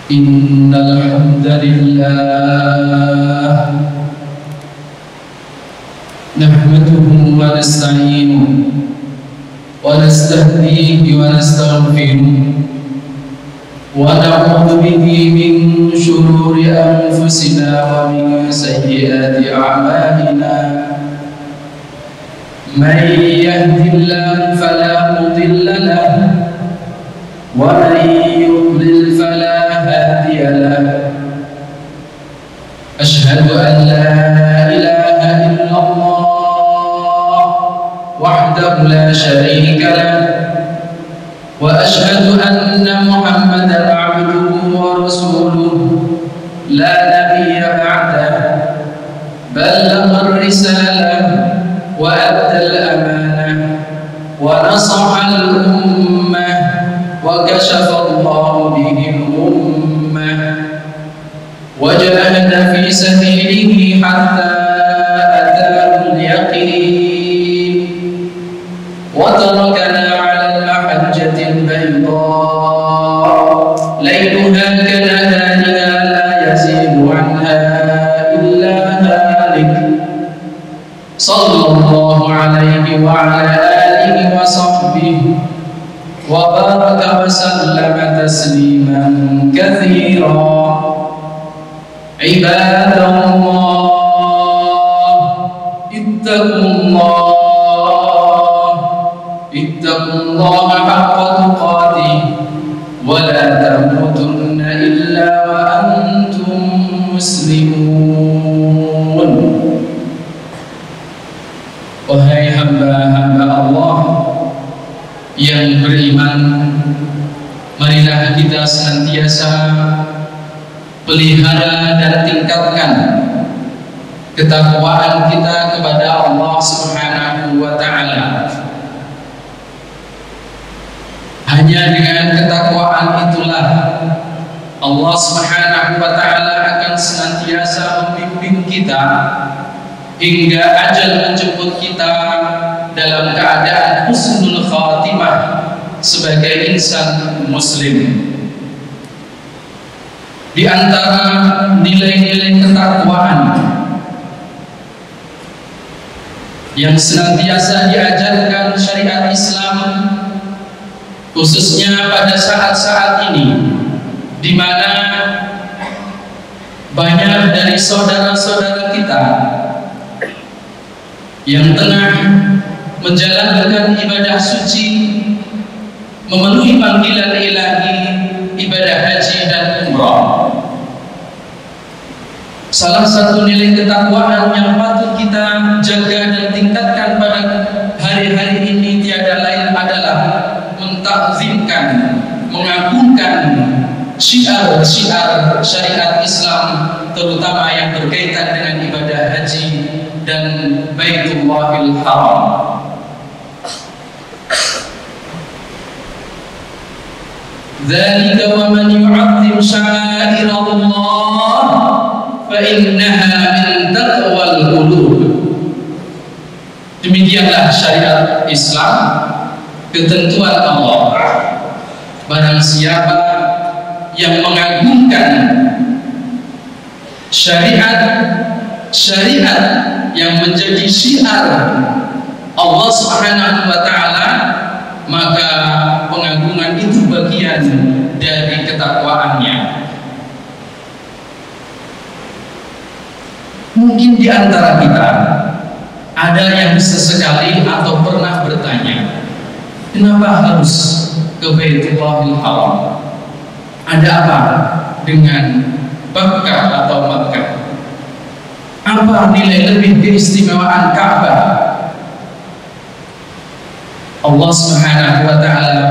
إن الحمد لله نحمده ونستعينه ونستهديه ونستغفره ونعوذ به من شرور أنفسنا ومن سيئات أعمالنا من يهد الله فلا مضل له ومن يضلل فلا هادي له أشهد أن لا إله إلا الله وحده لا شريك له وأشهد أن محمدا عبده ورسوله لا نبي بعده بلغ الرسالة وأدى الأمانة ونصح الأمة وكشف الله به الأمة وجاهد في سبيله حتى أتاه اليقين وتركنا على المحجة البيضاء ليلها كنهارها لا يزيغ عنها إلا هالك صلى الله عليه وعلى آله وصحبه وبارك وسلم تسليما كثيرا عباد الله اتقوا الله حق تقاته ولا تموتن إلا وأنتم مسلمون. Wahai hamba-hamba Allah yang beriman, marilah kita senantiasa pelihara dan tingkatkan ketakwaan kita kepada Allah Subhanahu wa Ta'ala. Hanya dengan ketakwaan itulah Allah Subhanahu wa Ta'ala akan senantiasa membimbing kita hingga ajal menjemput kita dalam keadaan husnul khatimah sebagai insan muslim. Di antara nilai-nilai ketakwaan yang senantiasa diajarkan syariat Islam, khususnya pada saat-saat ini di mana banyak dari saudara-saudara kita yang tengah menjalankan ibadah suci, memenuhi panggilan ilahi, ibadah haji dan umrah. Salah satu nilai ketakwaan yang patut kita jaga dan tingkatkan pada hari-hari ini tiada lain adalah mentakzimkan, mengagungkan syiar-syiar syariat Islam, terutama yang berkaitan dengan ibadah haji dan Baitullahil Haram. Dzalika wa man yu'azzim sya'airallah fa innaha min taqwal qulub. Demikianlah syariat Islam, ketentuan Allah. Barang siapa yang mengagungkan syariat yang menjadi syiar Allah Subhanahu wa Ta'ala, maka pengagungan itu bagian dari ketakwaannya. Mungkin di antara kita ada yang sesekali atau pernah bertanya, kenapa harus ke Baitullahil Haram? Ada apa dengan Bakkah atau Makkah? Apa nilai lebih keistimewaan Ka'bah? Allah Subhanahu wa Ta'ala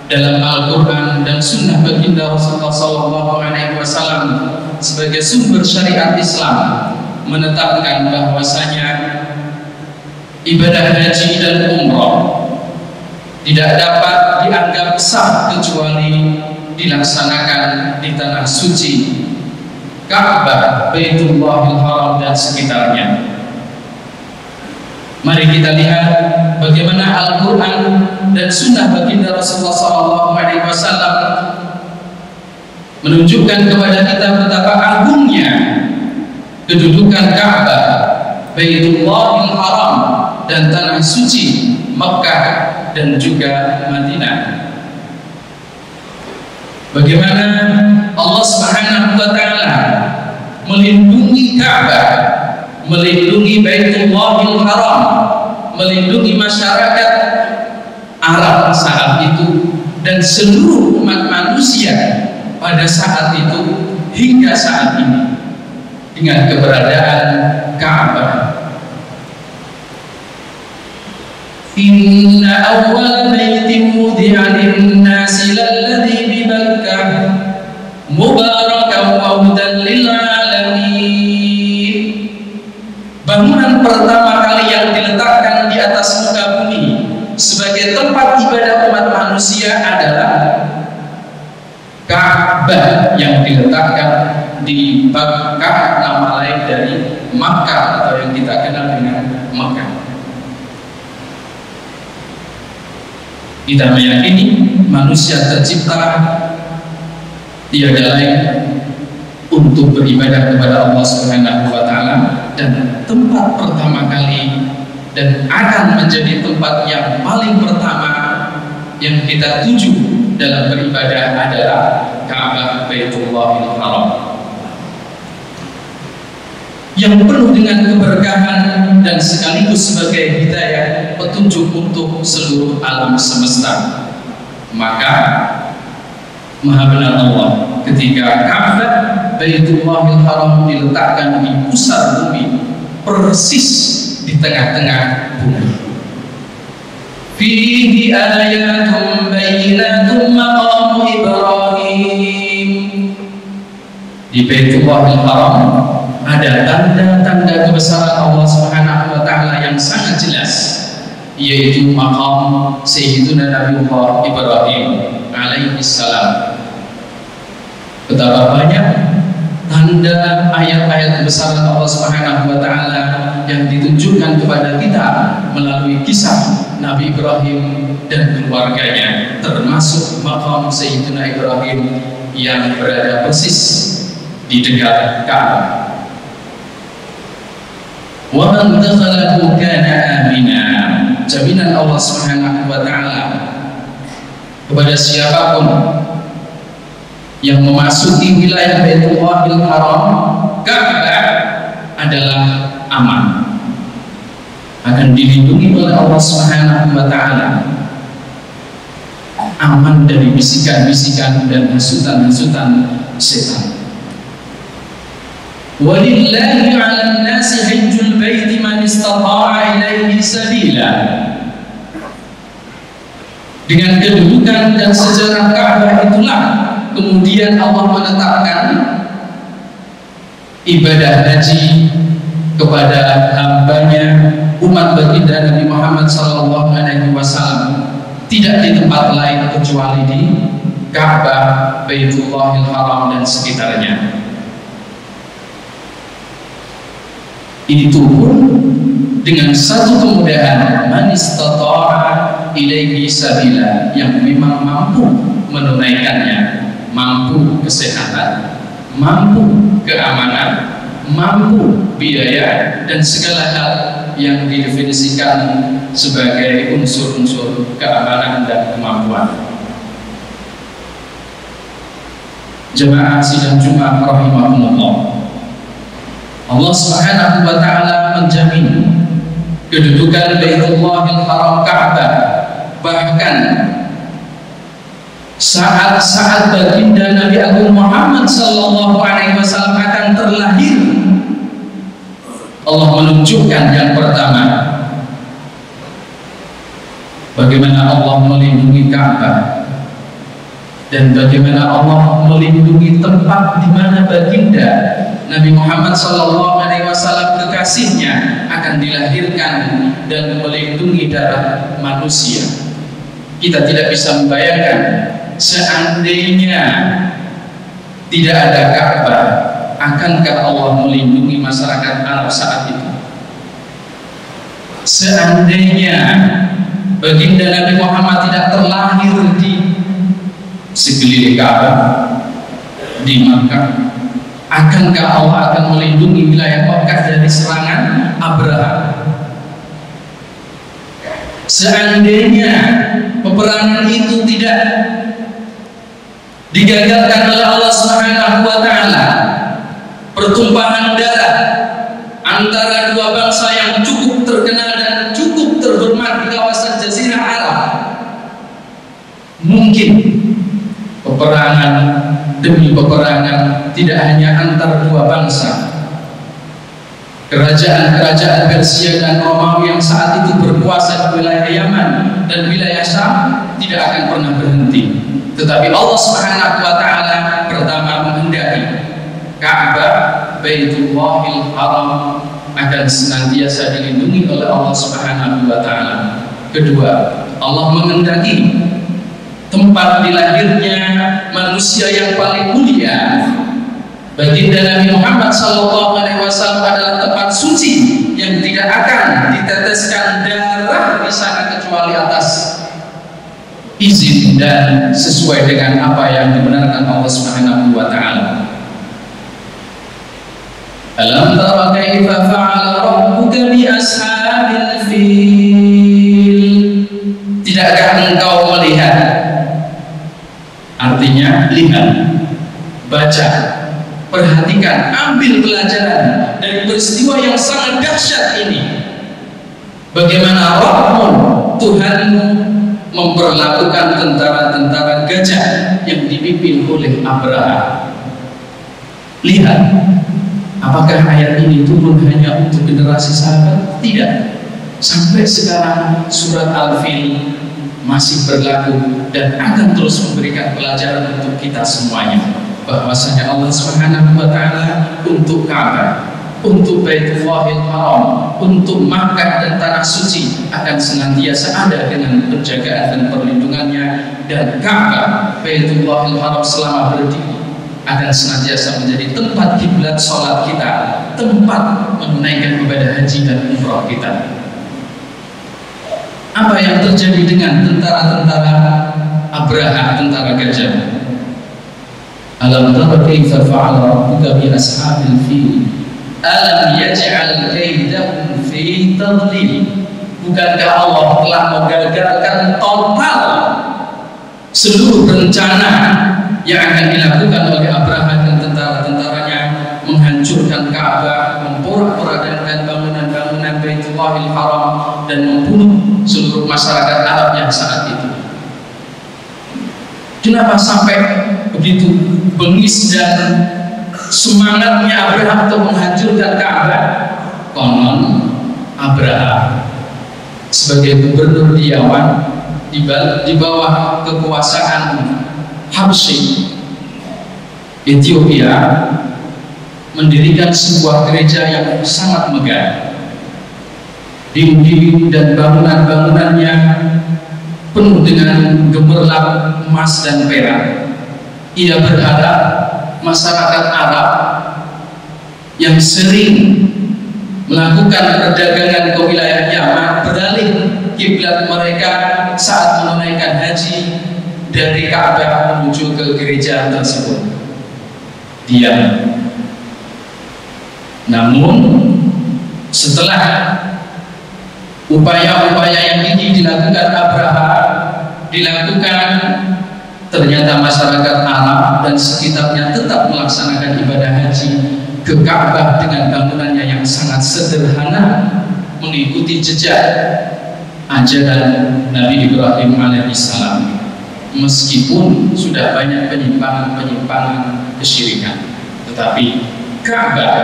dalam Al-Quran dan Sunnah baginda Rasulullah SAW sebagai sumber syariat Islam menetapkan bahwasanya ibadah haji dan umrah tidak dapat dianggap sah kecuali dilaksanakan di tanah suci Ka'bah, Baitullahil Haram dan sekitarnya. Mari kita lihat bagaimana Al-Quran dan Sunnah baginda Rasulullah SAW menunjukkan kepada kita betapa agungnya kedudukan Ka'bah, Baitullahil Haram, dan tanah suci Mekah dan juga Madinah. Bagaimana Allah Subhanahu wa taala melindungi Ka'bah, melindungi Baitullahil Haram, melindungi masyarakat Arab saat itu dan seluruh umat manusia pada saat itu hingga saat ini dengan keberadaan Ka'bah. Inna awwal baitin wudi'a lin-nasi lalladzi bi Bakkah mubarakan wa hudan lil alamin. Bangunan pertama kali yang diletakkan di atas muka bumi sebagai tempat ibadah umat manusia adalah Ka'bah yang diletakkan di Bakkah, nama lain dari Makkah atau yang kita kenal dengan Makkah. Kita meyakini manusia tercipta tiada lain untuk beribadah kepada Allah Subhanahu wa taala, dan tempat pertama kali dan akan menjadi tempat yang paling pertama yang kita tuju dalam beribadah adalah Ka'bah Baitullahil Haram yang penuh dengan keberkahan dan sekaligus sebagai hidayah petunjuk untuk seluruh alam semesta. Maka maha benar Allah ketika Ka'bah Baitullahil Haram diletakkan di pusat bumi, persis di tengah-tengah bumi. Fihi ayatun bayyinatun maqamu Ibrahim. Di Baitullahil Haram ada tanda-tanda kebesaran Allah Subhanahu wa taala yang sangat jelas, yaitu maqam Sayyidina Nabiullah Ibrahim alaihi salam. Betapa banyak tanda ayat-ayat kebesaran Allah Subhanahu wa taala yang ditunjukkan kepada kita melalui kisah Nabi Ibrahim dan keluarganya, termasuk maqam Sayyidina Ibrahim yang berada persis di dekat Ka'bah. Wa man dakhalahu kana amina. Jaminan Allah Subhanahu wa taala kepada siapapun yang memasuki wilayah Baitullahil Haram, Ka'bah adalah aman, akan dilindungi oleh Allah Subhanahu wa taala, aman dari bisikan-bisikan dan hasutan-hasutan setan. Walillahi 'alan nasi hajjul baiti man istata'a ilaihi sabila. Dengan kedudukan dan sejarah Ka'bah itulah kemudian Allah menetapkan ibadah haji kepada hambanya umat baginda Nabi Muhammad SAW tidak di tempat lain kecuali di Ka'bah Baitullahil Haram dan sekitarnya. Itu pun dengan satu kemudahan, man istata'a ilaihi sabila, yang memang mampu menunaikannya, mampu kesehatan, mampu keamanan, mampu biaya dan segala hal yang didefinisikan sebagai unsur-unsur keamanan dan kemampuan. Jemaah sidang Jumat rahimahumullah, Allah Subhanahu wa taala menjamin kedudukan Baitullahil Haram Ka'bah, bahkan saat-saat baginda Nabi Agung Muhammad sallallahu alaihi wasallam akan terlahir, Allah menunjukkan yang pertama bagaimana Allah melindungi Ka'bah dan bagaimana Allah melindungi tempat di mana baginda Nabi Muhammad SAW kekasihnya akan dilahirkan dan melindungi darah manusia. Kita tidak bisa membayangkan seandainya tidak ada Ka'bah, akankah Allah melindungi masyarakat Arab saat itu? Seandainya baginda Nabi Muhammad tidak terlahir di sekeliling Ka'bah, di Makkah. Akankah Allah akan melindungi wilayah Makkah dari serangan Abraha? Seandainya peperangan itu tidak digagalkan oleh Allah Subhanahu wa taala, pertumpahan darah antara dua bangsa yang cukup terkenal dan cukup terhormat di kawasan Jazirah Arab, mungkin peperangan demi peperangan tidak hanya antar dua bangsa. Kerajaan-kerajaan Persia dan Romawi yang saat itu berkuasa di wilayah Yaman dan wilayah Syam tidak akan pernah berhenti. Tetapi Allah Subhanahu wa taala pertama menghendaki Ka'bah Baitullahil Haram akan senantiasa dilindungi oleh Allah Subhanahu wa taala. Kedua, Allah menghendaki tempat dilahirnya manusia yang paling mulia, baginda Nabi Muhammad SAW adalah tempat suci yang tidak akan diteteskan darah di sana kecuali atas izin dan sesuai dengan apa yang dibenarkan Allah Subhanahu wa taala. Alam tara kaifa fa'ala rabbuka bi ashabil fil? Tidakkah engkau melihat? Artinya lihat, baca, perhatikan, ambil pelajaran dari peristiwa yang sangat dahsyat ini. Bagaimana Rabbmu, Tuhanmu, memperlakukan tentara-tentara gajah yang dipimpin oleh Abraha. Lihat, apakah ayat ini turun hanya untuk generasi sahabat? Tidak. Sampai sekarang surat Al-Fil masih berlaku dan akan terus memberikan pelajaran untuk kita semuanya, bahwasanya Allah Subhanahu wa taala untuk Ka'bah, untuk Baitullahil Haram, untuk Makkah dan tanah suci akan senantiasa ada dengan penjagaan dan perlindungannya, dan Ka'bah Baitullahil Haram selama berdiri akan senantiasa menjadi tempat kiblat sholat kita, tempat menunaikan ibadah haji dan umrah kita. Apa yang terjadi dengan tentara-tentara Abraha, tentara gajah? Alam tara kaifa fa'ala rabbuka bi ashabil fil? Alam yaj'al kaidahum fi tadlil? Bukankah Allah telah menggagalkan total seluruh rencana yang akan dilakukan oleh Abraha dan tentara-tentaranya, menghancurkan Ka'bah, memporak-porandakan bangunan-bangunan Baitullahil Haram, dan membunuh seluruh masyarakat Arab yang saat itu. Kenapa sampai begitu bengis dan semangatnya Abraha untuk menghancurkan Ka'bah? Konon Abraha sebagai gubernur di Yaman, di bawah kekuasaan Habsyi Ethiopia, mendirikan sebuah gereja yang sangat megah. Dinding dan bangunan-bangunannya penuh dengan gemerlap emas dan perak. Ia berharap masyarakat Arab yang sering melakukan perdagangan ke wilayah Yaman beralih kiblat mereka saat menunaikan haji dari Ka'bah menuju ke gereja tersebut. Diam. Namun setelah upaya-upaya yang ini dilakukan Abraha, ternyata masyarakat Arab dan sekitarnya tetap melaksanakan ibadah haji ke Ka'bah dengan bangunannya yang sangat sederhana, mengikuti jejak ajaran Nabi Ibrahim alaihissalam. Meskipun sudah banyak penyimpangan kesyirikan, tetapi Ka'bah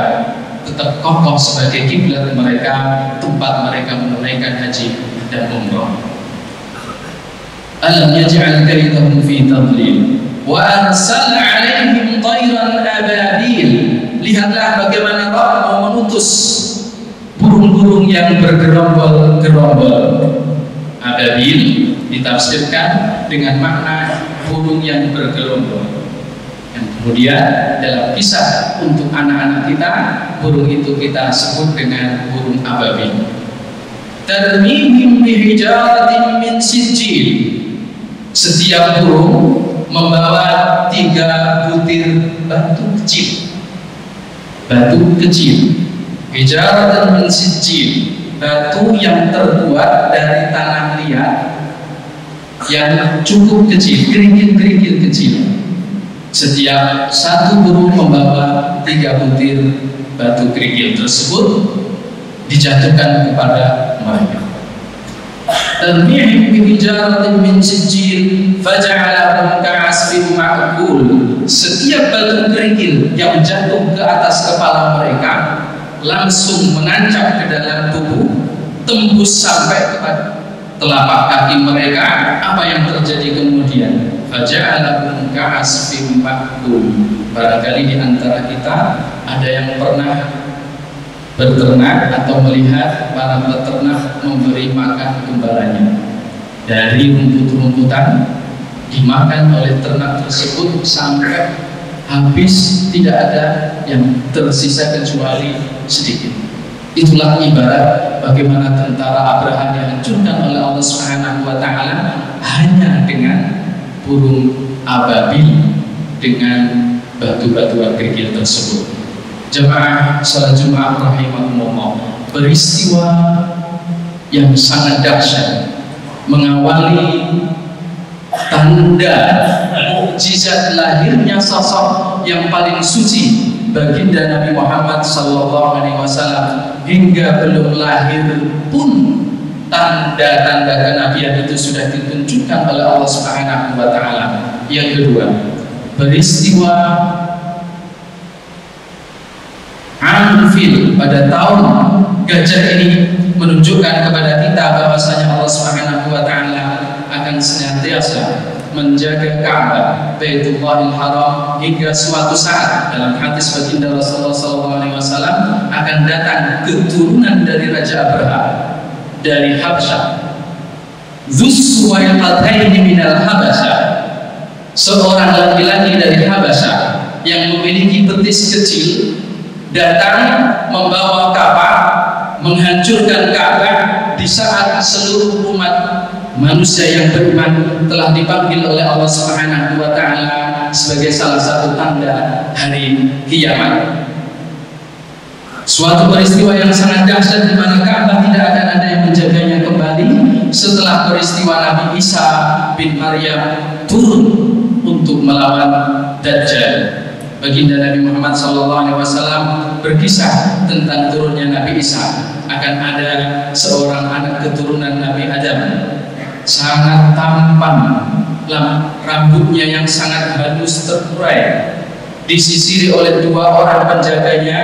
tetap kokoh sebagai kiblat mereka, tempat mereka menunaikan haji dan umrah. Alam yaj'al kaidahum fi tadlil wa arsala 'alaihim tayran ababil. Lihatlah bagaimana Allah mengutus burung-burung yang bergerombol-gerombol. Ababil ditafsirkan dengan makna burung yang bergerombol. Yang kemudian dalam kisah untuk anak-anak kita, burung itu kita sebut dengan burung ababil. Tarmihim bihijaratin min sijil. Setiap burung membawa 3 butir batu kecil. Batu kecil, hijaratan min sijil, batu yang terbuat dari tanah liat yang cukup kecil, kerikil-kerikil kecil. Setiap satu guru membawa 3 butir batu kerikil tersebut dijatuhkan kepada mereka. Tarmihim bihijaratin min sijil faja'alahum ka'asfin ma'kul. Setiap batu kerikil yang jatuh ke atas kepala mereka langsung menancap ke dalam tubuh, tembus sampai kepada telapak kaki mereka. Apa yang terjadi kemudian? Faja'alahum ka'asfin ma'kul. Barangkali di antara kita ada yang pernah berternak atau melihat para peternak memberi makan gembalanya. Dari rumput-rumputan dimakan oleh ternak tersebut sampai habis, tidak ada yang tersisa kecuali sedikit. Itulah ibarat bagaimana tentara Abraha dihancurkan oleh Allah Subhanahu wa taala hanya dengan burung ababil, dengan batu-batuan kerikil tersebut. Jemaah salat Jumat rahimahumullah, peristiwa yang sangat dahsyat mengawali tanda mukjizat lahirnya sosok yang paling suci baginda Nabi Muhammad SAW. Hingga belum lahir pun tanda-tanda kenabian itu sudah ditunjukkan oleh Allah Subhanahu wa taala. Yang kedua, peristiwa Amfil pada tahun gajah ini menunjukkan kepada kita bahwasanya Allah Subhanahu wa taala akan senantiasa menjaga Ka'bah Baitullahil Haram hingga suatu saat dalam hadis baginda Rasulullah SAW akan datang keturunan dari Raja Abraha dari Habsyah, Dzussuwailqataini minal Habasyah, seorang laki-laki dari Habasyah yang memiliki betis kecil, datang membawa kapal menghancurkan Ka'bah di saat seluruh umat manusia yang beriman telah dipanggil oleh Allah Subhanahu wa taala sebagai salah satu tanda hari kiamat. Suatu peristiwa yang sangat dahsyat di mana Ka'bah tidak akan ada yang menjaganya kembali setelah peristiwa Nabi Isa bin Maryam turun untuk melawan Dajjal. Baginda Nabi Muhammad SAW berkisah tentang turunnya Nabi Isa. Akan ada seorang anak keturunan Nabi Adam, sangat tampan, rambutnya yang sangat halus terurai, disisiri oleh 2 orang penjaganya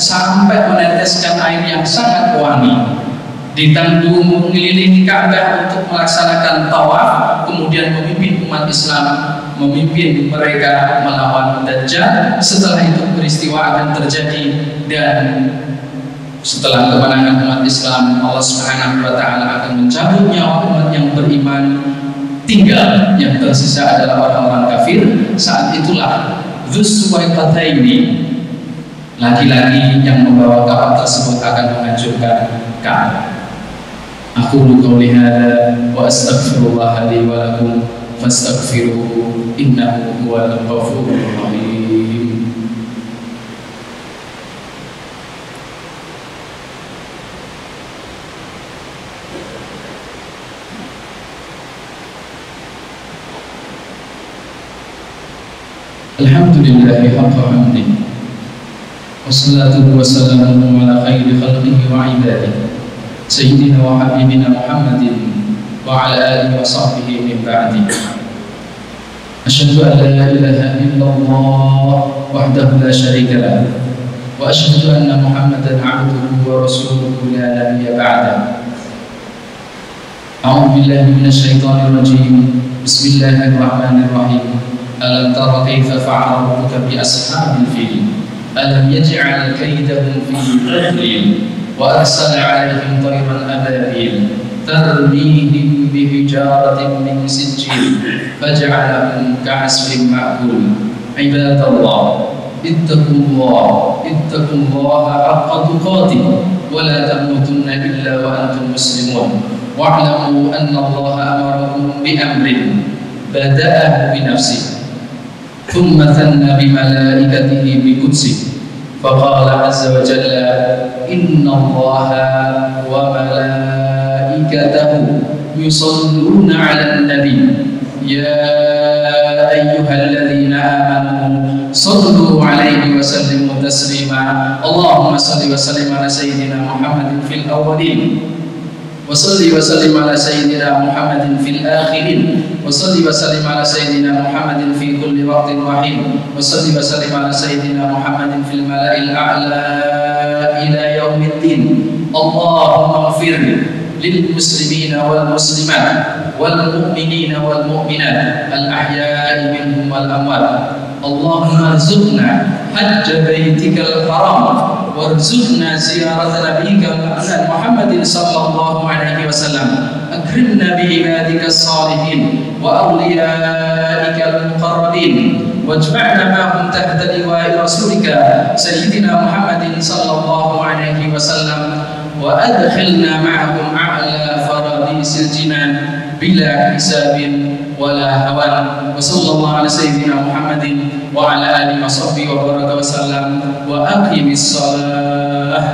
sampai meneteskan air yang sangat wangi. Ditandu mengelilingi Ka'bah untuk melaksanakan tawaf, kemudian memimpin umat Islam, memimpin mereka melawan Dajjal. Setelah itu peristiwa akan terjadi, dan setelah kemenangan umat Islam, Allah Subhanahu wa taala akan mencabut nyawa umat yang beriman, tinggal yang tersisa adalah orang-orang kafir. Saat itulah Dzussuwailqataini, laki-laki yang membawa kapal tersebut akan menghancurkan Ka'bah. Aqulu qouli hadza wa astaghfirullah li wa lakum fastaghfiruhu innahu huwal ghafurur rahim. Alhamdulillahi haqqa hamdi wassalatu wassalamu ala khairi khalqihi wa ibadihi Sayyidina wa habibina Muhammadin wa ala alihi wa sahbihi min ba'di. Asyhadu an la ilaha illallah wahdahu la syarika lah wa asyhadu anna Muhammadan 'abduhu wa rasuluhu la nabiyya ba'da. A'udzu billahi minasy syaithanir rajim. Bismillahirrahmanirrahim. Alam tara kaifa fa'ala rabbuka bi ashabil fil? Alam yaj'al kaydahum fi tadlil wa arsala 'alaihim tayran ababil tarmihim bihijarati min sijil faj'alahum ka'asfin ma'kul. Ibadallah, ittaqullaha haqqa tuqatih wa la tamutunna illa wa antum muslimun wa'lamu anna Allah amarakum bi amrin بدأه بنفسه ثم ثنى بملائكته بقدسه فقال عز وجل إن الله وملائكته يصلون على النبي يا أيها الذين آمنوا صلوا عليه وسلموا تسليما اللهم صل وسلم على سيدنا محمد في الأولين وصل وسلم على سيدنا محمد في الآخرين وصل وسلم على سيدنا محمد في كل وقت وحين وصل وسلم على سيدنا محمد في الملأ الأعلى إلى يوم الدين اللهم اغفر للمسلمين والمسلمات والمؤمنين والمؤمنات الأحياء منهم والأموات اللهم ارزقنا حج بيتك الحرام وارزقنا زيارة نبيك محمد صلى الله عليه وسلم أكرمنا بعبادك الصالحين وأوليائك المقربين واجمعنا معهم تحت لواء رسولك سيدنا محمد صلى الله عليه وسلم وأدخلنا معهم أعلى فراديس الجنان بلا حساب ولا هوان وصلى الله على سيدنا محمد وعلى آله وصحبه وبارك وسلم وأقم الصلاة